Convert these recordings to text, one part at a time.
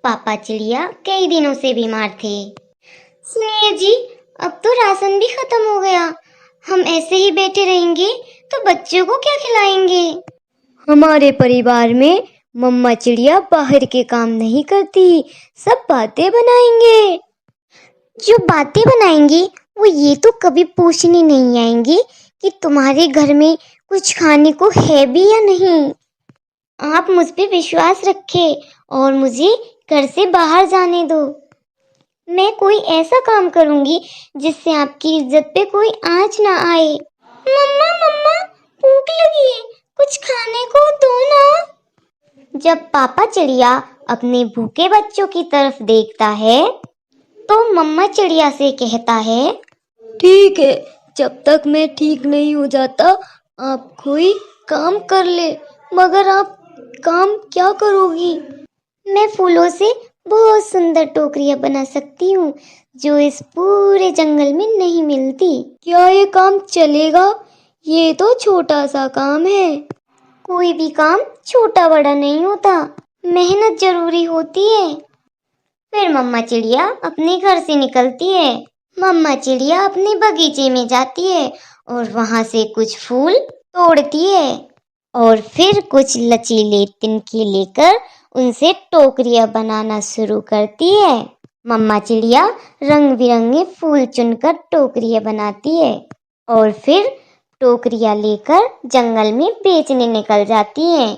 पापा चिड़िया कई दिनों से बीमार थे। सुनिए जी, अब तो राशन भी खत्म हो गया। हम ऐसे ही बैठे रहेंगे तो बच्चों को क्या खिलाएंगे? हमारे परिवार में मम्मा चिड़िया बाहर के काम नहीं करती, सब बातें बनाएंगे। जो बातें बनाएंगे वो ये तो कभी पूछने नहीं आएंगे कि तुम्हारे घर में कुछ खाने को है भी या नहीं। आप मुझ पे विश्वास रखें और मुझे घर से बाहर जाने दो। मैं कोई ऐसा काम करूंगी जिससे आपकी इज्जत पे कोई आंच ना आए। मम्मा मम्मा, भूख लगी है, कुछ खाने को दो ना। जब पापा चिड़िया अपने भूखे बच्चों की तरफ देखता है तो मम्मा चिड़िया से कहता है, ठीक है, जब तक मैं ठीक नहीं हो जाता आप कोई काम कर ले। मगर आप काम क्या करोगी? मैं फूलों से बहुत सुंदर टोकरियां बना सकती हूँ जो इस पूरे जंगल में नहीं मिलती। क्या ये काम चलेगा? ये तो छोटा सा काम है। कोई भी काम छोटा बड़ा नहीं होता, मेहनत जरूरी होती है। फिर मम्मा चिड़िया अपने घर से निकलती है। मम्मा चिड़िया अपने बगीचे में जाती है और वहां से कुछ फूल तोड़ती है और फिर कुछ लचीले तिनके लेकर उनसे टोकरियां बनाना शुरू करती है। मम्मा चिड़िया रंग बिरंगे फूल चुनकर टोकरियां बनाती है और फिर टोकरियां लेकर जंगल में बेचने निकल जाती है।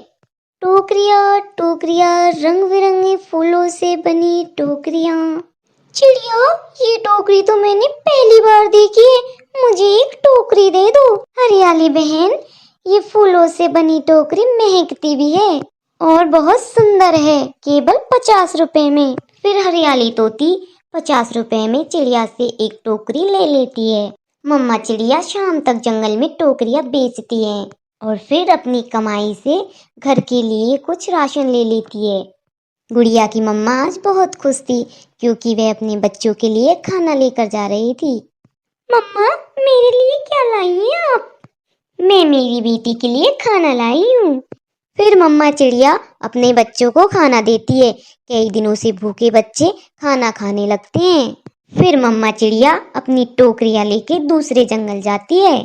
टोकरियां टोकरियां, रंग बिरंगे फूलों से बनी टोकरियां। चिड़िया, ये टोकरी तो मैंने पहली बार देखी है, मुझे एक टोकरी दे दो। हरियाली बहन, ये फूलों से बनी टोकरी महकती भी है और बहुत सुंदर है, केवल 50 रुपए में। फिर हरियाली तोती 50 रुपए में चिड़िया से एक टोकरी ले लेती है। मम्मा चिड़िया शाम तक जंगल में टोकरियां बेचती है और फिर अपनी कमाई से घर के लिए कुछ राशन ले लेती है। गुड़िया की मम्मा आज बहुत खुश थी क्योंकि वह अपने बच्चों के लिए खाना लेकर जा रही थी। मम्मा, मेरे लिए क्या लाई हैं आप? मैं मेरी बेटी के लिए खाना लाई हूँ। फिर मम्मा चिड़िया अपने बच्चों को खाना देती है। कई दिनों से भूखे बच्चे खाना खाने लगते हैं। फिर मम्मा चिड़िया अपनी टोकरियां लेके दूसरे जंगल जाती है।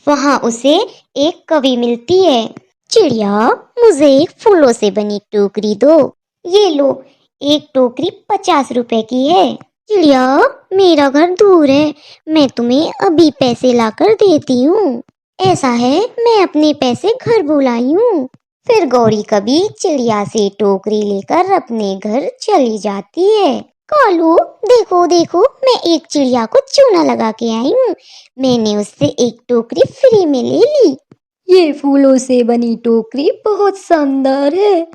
वहां उसे एक कवि मिलती है। चिड़िया, मुझे एक फूलों से बनी टोकरी दो। ये लो, एक टोकरी 50 रुपए की है। चिड़िया, मेरा घर दूर है, मैं तुम्हें अभी पैसे लाकर देती हूँ। ऐसा है, मैं अपने पैसे घर बुलाई हूँ। फिर गौरी कभी चिड़िया से टोकरी लेकर अपने घर चली जाती है। कालू, देखो देखो, मैं एक चिड़िया को चूना लगा के आई हूँ। मैंने उससे एक टोकरी फ्री में ले ली। ये फूलों से बनी टोकरी बहुत शानदार है।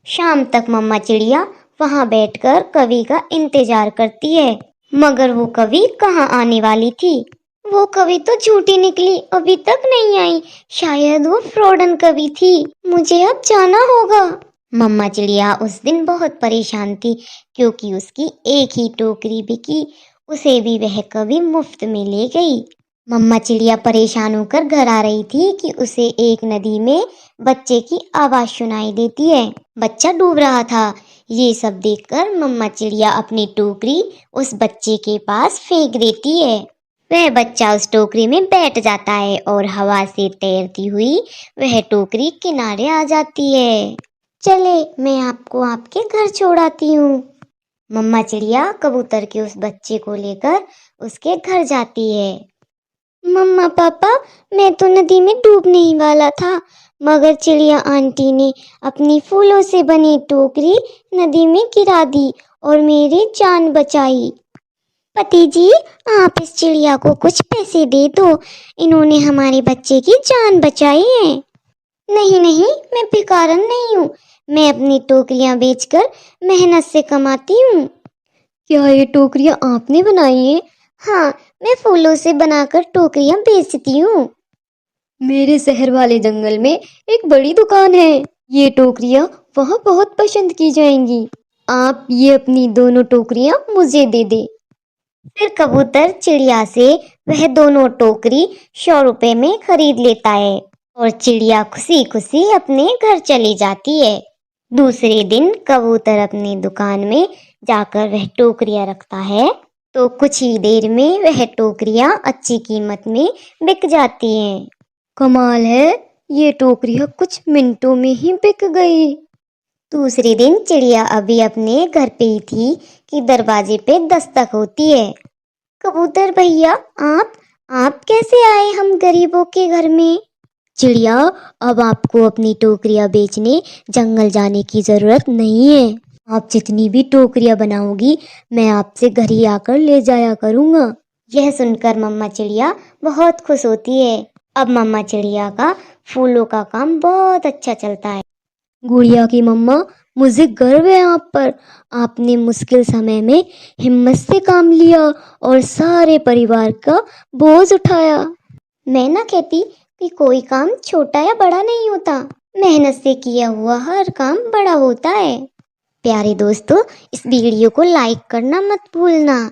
शाम तक मम्मा चिड़िया वहां बैठकर कवि का इंतजार करती है, मगर वो कवि कहाँ आने वाली थी। वो कवि तो झूठी निकली, अभी तक नहीं आई। शायद वो फ्रॉडन कवि थी। मुझे अब जाना होगा। मम्मा चिड़िया उस दिन बहुत परेशान थी क्योंकि उसकी एक ही टोकरी बिकी, उसे भी वह कवि मुफ्त में ले गई। मम्मा चिड़िया परेशान होकर घर आ रही थी कि उसे एक नदी में बच्चे की आवाज सुनाई देती है। बच्चा डूब रहा था। ये सब देखकर मम्मा चिड़िया अपनी टोकरी उस बच्चे के पास फेंक देती है। वह बच्चा उस टोकरी में बैठ जाता है और हवा से तैरती हुई वह टोकरी किनारे आ जाती है। चले, मैं आपको आपके घर छोड़ आती हूँ। मम्मा चिड़िया कबूतर के उस बच्चे को लेकर उसके घर जाती है। मम्मा पापा, मैं तो नदी में डूबने ही वाला था, मगर चिड़िया आंटी ने अपनी फूलों से बनी टोकरी नदी में गिरा दी और मेरी जान बचाई। पति जी, आप इस चिड़िया को कुछ पैसे दे दो, इन्होंने हमारे बच्चे की जान बचाई है। नहीं नहीं, मैं भिखारन नहीं हूँ, मैं अपनी टोकरियाँ बेचकर मेहनत से कमाती हूँ। क्या ये टोकरियां आपने बनाई है? हाँ, मैं फूलों से बनाकर टोकरियाँ बेचती हूँ। मेरे शहर वाले जंगल में एक बड़ी दुकान है, ये टोकरियां वहाँ बहुत पसंद की जाएंगी। आप ये अपनी दोनों टोकरियां मुझे दे दे। फिर कबूतर चिड़िया से वह दोनों टोकरी 100 रुपए में खरीद लेता है और चिड़िया खुशी खुशी अपने घर चली जाती है। दूसरे दिन कबूतर अपनी दुकान में जाकर वह टोकरियां रखता है तो कुछ ही देर में वह टोकरियां अच्छी कीमत में बिक जाती हैं। कमाल है, ये टोकरियां कुछ मिनटों में ही बिक गई। दूसरे दिन चिड़िया अभी अपने घर पे ही थी कि दरवाजे पे दस्तक होती है। कबूतर भैया, आप कैसे आए हम गरीबों के घर में? चिड़िया, अब आपको अपनी टोकरियां बेचने जंगल जाने की जरूरत नहीं है। आप जितनी भी टोकरियां बनाओगी मैं आपसे घर ही आकर ले जाया करूंगा। यह सुनकर मम्मा चिड़िया बहुत खुश होती है। अब मम्मा चिड़िया का फूलों का काम बहुत अच्छा चलता है। गुड़िया की मम्मा, मुझे गर्व है आप पर। आपने मुश्किल समय में हिम्मत से काम लिया और सारे परिवार का बोझ उठाया। मैं ना कहती कि कोई काम छोटा या बड़ा नहीं होता, मेहनत से किया हुआ हर काम बड़ा होता है। प्यारे दोस्तों, इस वीडियो को लाइक करना मत भूलना।